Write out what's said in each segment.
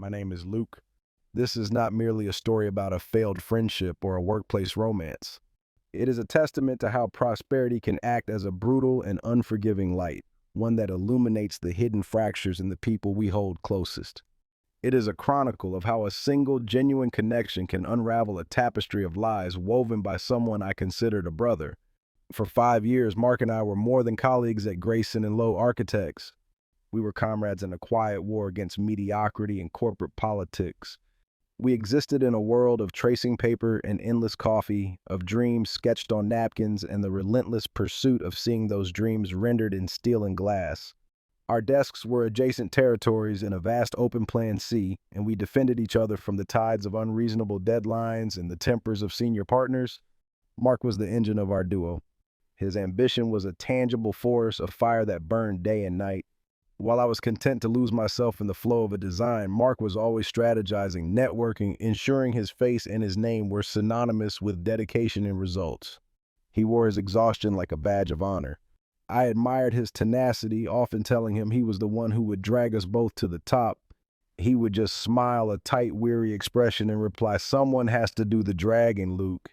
My name is Luke. This is not merely a story about a failed friendship or a workplace romance. It is a testament to how prosperity can act as a brutal and unforgiving light, one that illuminates the hidden fractures in the people we hold closest. It is a chronicle of how a single genuine connection can unravel a tapestry of lies woven by someone I considered a brother. For 5 years, Mark and I were more than colleagues at Grayson and Lowe Architects. We were comrades in a quiet war against mediocrity and corporate politics. We existed in a world of tracing paper and endless coffee, of dreams sketched on napkins, and the relentless pursuit of seeing those dreams rendered in steel and glass. Our desks were adjacent territories in a vast open plan sea, and we defended each other from the tides of unreasonable deadlines and the tempers of senior partners. Mark was the engine of our duo. His ambition was a tangible force, a fire that burned day and night. While I was content to lose myself in the flow of a design, Mark was always strategizing, networking, ensuring his face and his name were synonymous with dedication and results. He wore his exhaustion like a badge of honor. I admired his tenacity, often telling him he was the one who would drag us both to the top. He would just smile a tight, weary expression and reply, "Someone has to do the dragging, Luke."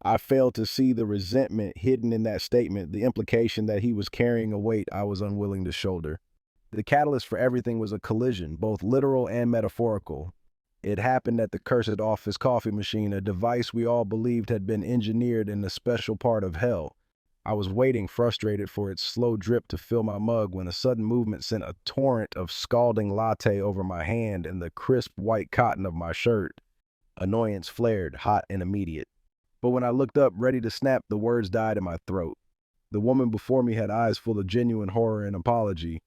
I failed to see the resentment hidden in that statement, the implication that he was carrying a weight I was unwilling to shoulder. The catalyst for everything was a collision, both literal and metaphorical. It happened at the cursed office coffee machine, a device we all believed had been engineered in a special part of hell. I was waiting, frustrated, for its slow drip to fill my mug when a sudden movement sent a torrent of scalding latte over my hand and the crisp white cotton of my shirt. Annoyance flared, hot and immediate. But when I looked up, ready to snap, the words died in my throat. The woman before me had eyes full of genuine horror and apology.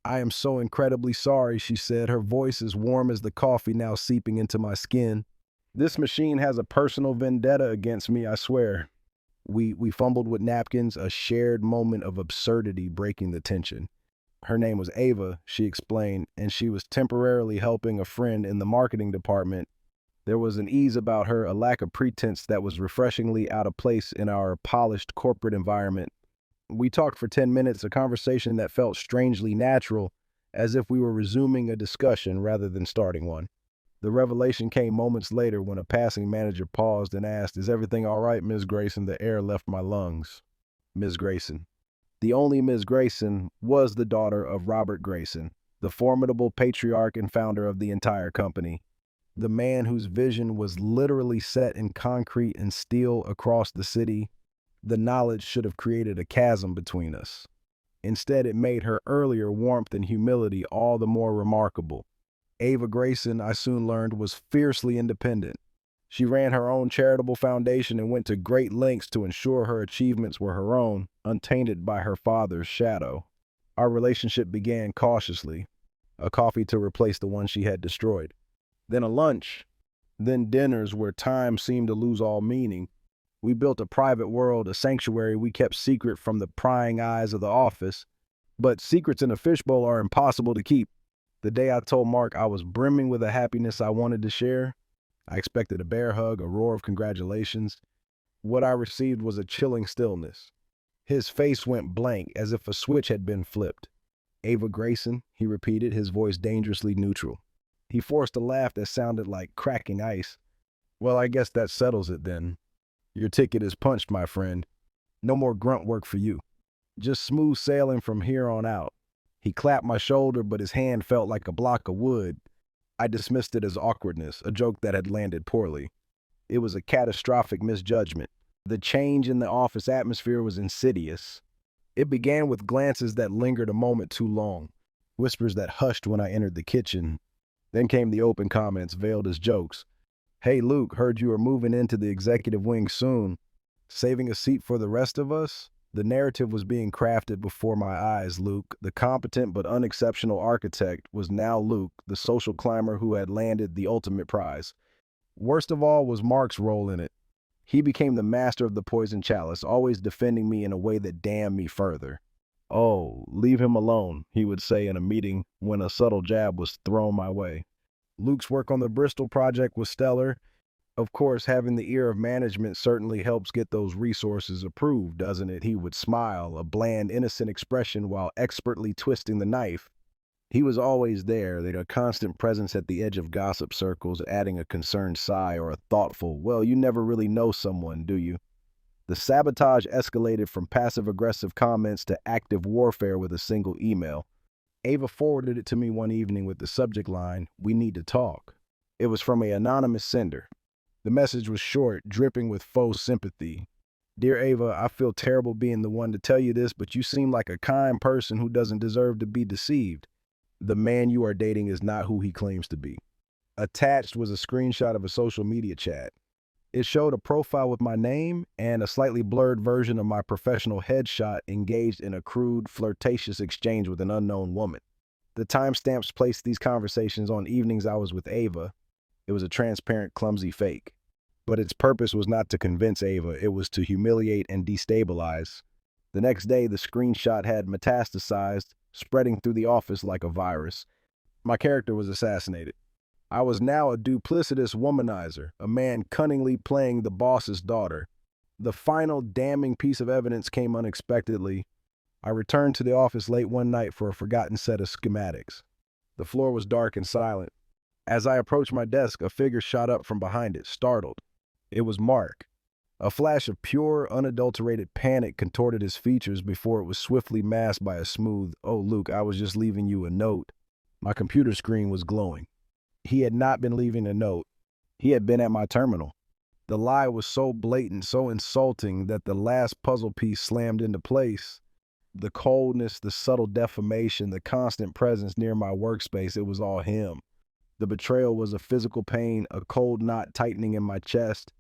"I am so incredibly sorry," she said, her voice as warm as the coffee now seeping into my skin. "This machine has a personal vendetta against me, I swear." We fumbled with napkins, a shared moment of absurdity breaking the tension. Her name was Ava, she explained, and she was temporarily helping a friend in the marketing department. There was an ease about her, a lack of pretense that was refreshingly out of place in our polished corporate environment. We talked for 10 minutes, a conversation that felt strangely natural, as if we were resuming a discussion rather than starting one. The revelation came moments later when a passing manager paused and asked, "Is everything all right, Ms. Grayson?" The air left my lungs. Ms. Grayson. The only Ms. Grayson was the daughter of Robert Grayson, the formidable patriarch and founder of the entire company. The man whose vision was literally set in concrete and steel across the city. The knowledge should have created a chasm between us. Instead, it made her earlier warmth and humility all the more remarkable. Ava Grayson, I soon learned, was fiercely independent. She ran her own charitable foundation and went to great lengths to ensure her achievements were her own, untainted by her father's shadow. Our relationship began cautiously, a coffee to replace the one she had destroyed. Then a lunch, then dinners where time seemed to lose all meaning. We built a private world, a sanctuary we kept secret from the prying eyes of the office. But secrets in a fishbowl are impossible to keep. The day I told Mark I was brimming with a happiness I wanted to share, I expected a bear hug, a roar of congratulations. What I received was a chilling stillness. His face went blank, as if a switch had been flipped. "Ava Grayson," he repeated, his voice dangerously neutral. He forced a laugh that sounded like cracking ice. "Well, I guess that settles it then. Your ticket is punched, my friend. No more grunt work for you. Just smooth sailing from here on out." He clapped my shoulder, but his hand felt like a block of wood. I dismissed it as awkwardness, a joke that had landed poorly. It was a catastrophic misjudgment. The change in the office atmosphere was insidious. It began with glances that lingered a moment too long, whispers that hushed when I entered the kitchen. Then came the open comments, veiled as jokes. "Hey, Luke, heard you are moving into the executive wing soon. Saving a seat for the rest of us?" The narrative was being crafted before my eyes. Luke, the competent but unexceptional architect, was now Luke, the social climber who had landed the ultimate prize. Worst of all was Mark's role in it. He became the master of the poison chalice, always defending me in a way that damned me further. "Oh, leave him alone," he would say in a meeting when a subtle jab was thrown my way. Luke's work on the Bristol project was stellar. Of course, having the ear of management certainly helps get those resources approved, doesn't it? He would smile, a bland, innocent expression while expertly twisting the knife. He was always there, a constant presence at the edge of gossip circles, adding a concerned sigh or a thoughtful, well, you never really know someone, do you? The sabotage escalated from passive-aggressive comments to active warfare with a single email. Ava forwarded it to me one evening with the subject line, "We need to talk." It was from an anonymous sender. The message was short, dripping with faux sympathy. "Dear Ava, I feel terrible being the one to tell you this, but you seem like a kind person who doesn't deserve to be deceived. The man you are dating is not who he claims to be." Attached was a screenshot of a social media chat. It showed a profile with my name and a slightly blurred version of my professional headshot engaged in a crude, flirtatious exchange with an unknown woman. The timestamps placed these conversations on evenings I was with Ava. It was a transparent, clumsy fake. But its purpose was not to convince Ava, it was to humiliate and destabilize. The next day, the screenshot had metastasized, spreading through the office like a virus. My character was assassinated. I was now a duplicitous womanizer, a man cunningly playing the boss's daughter. The final damning piece of evidence came unexpectedly. I returned to the office late one night for a forgotten set of schematics. The floor was dark and silent. As I approached my desk, a figure shot up from behind it, startled. It was Mark. A flash of pure, unadulterated panic contorted his features before it was swiftly masked by a smooth, "Oh, Luke, I was just leaving you a note." My computer screen was glowing. He had not been leaving a note. He had been at my terminal. The lie was so blatant, so insulting, that the last puzzle piece slammed into place. The coldness, the subtle defamation, the constant presence near my workspace, it was all him. The betrayal was a physical pain, a cold knot tightening in my chest.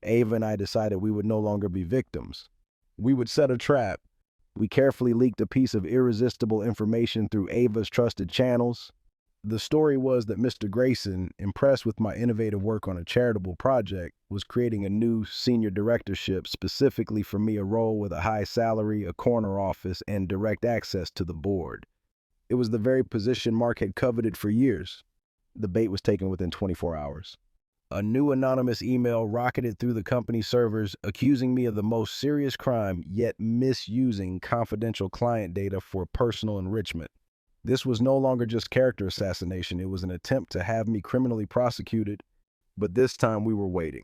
Ava and I decided we would no longer be victims. We would set a trap. We carefully leaked a piece of irresistible information through Ava's trusted channels. The story was that Mr. Grayson, impressed with my innovative work on a charitable project, was creating a new senior directorship specifically for me, a role with a high salary, a corner office, and direct access to the board. It was the very position Mark had coveted for years. The bait was taken within 24 hours. A new anonymous email rocketed through the company servers accusing me of the most serious crime, yet misusing confidential client data for personal enrichment. This was no longer just character assassination, it was an attempt to have me criminally prosecuted, but this time we were waiting.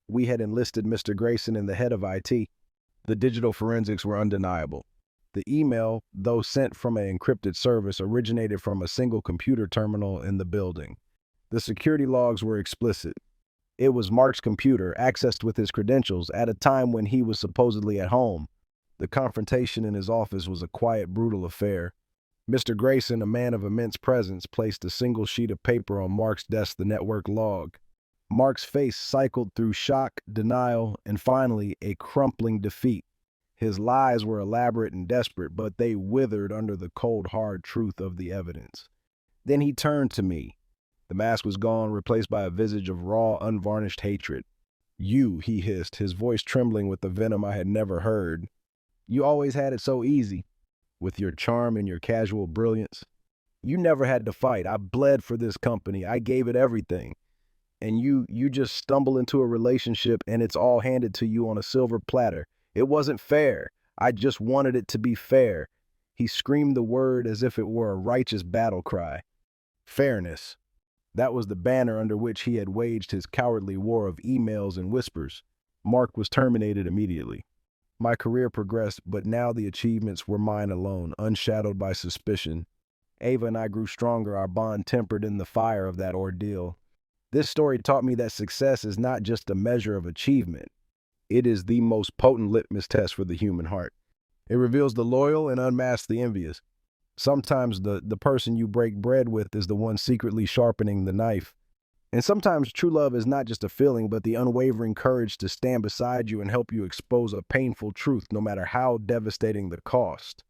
We had enlisted Mr. Grayson and the head of IT. The digital forensics were undeniable. The email, though sent from an encrypted service, originated from a single computer terminal in the building. The security logs were explicit. It was Mark's computer, accessed with his credentials, at a time when he was supposedly at home. The confrontation in his office was a quiet, brutal affair. Mr. Grayson, a man of immense presence, placed a single sheet of paper on Mark's desk, the network log. Mark's face cycled through shock, denial, and finally a crumpling defeat. His lies were elaborate and desperate, but they withered under the cold, hard truth of the evidence. Then he turned to me. The mask was gone, replaced by a visage of raw, unvarnished hatred. "You," he hissed, his voice trembling with the venom I had never heard. "You always had it so easy, with your charm and your casual brilliance. You never had to fight. I bled for this company. I gave it everything. And you just stumble into a relationship and it's all handed to you on a silver platter. It wasn't fair. I just wanted it to be fair." He screamed the word as if it were a righteous battle cry. Fairness. That was the banner under which he had waged his cowardly war of emails and whispers. Mark was terminated immediately. My career progressed, but now the achievements were mine alone, unshadowed by suspicion. Ava and I grew stronger, our bond tempered in the fire of that ordeal. This story taught me that success is not just a measure of achievement. It is the most potent litmus test for the human heart. It reveals the loyal and unmasks the envious. Sometimes the person you break bread with is the one secretly sharpening the knife. And sometimes true love is not just a feeling, but the unwavering courage to stand beside you and help you expose a painful truth, no matter how devastating the cost.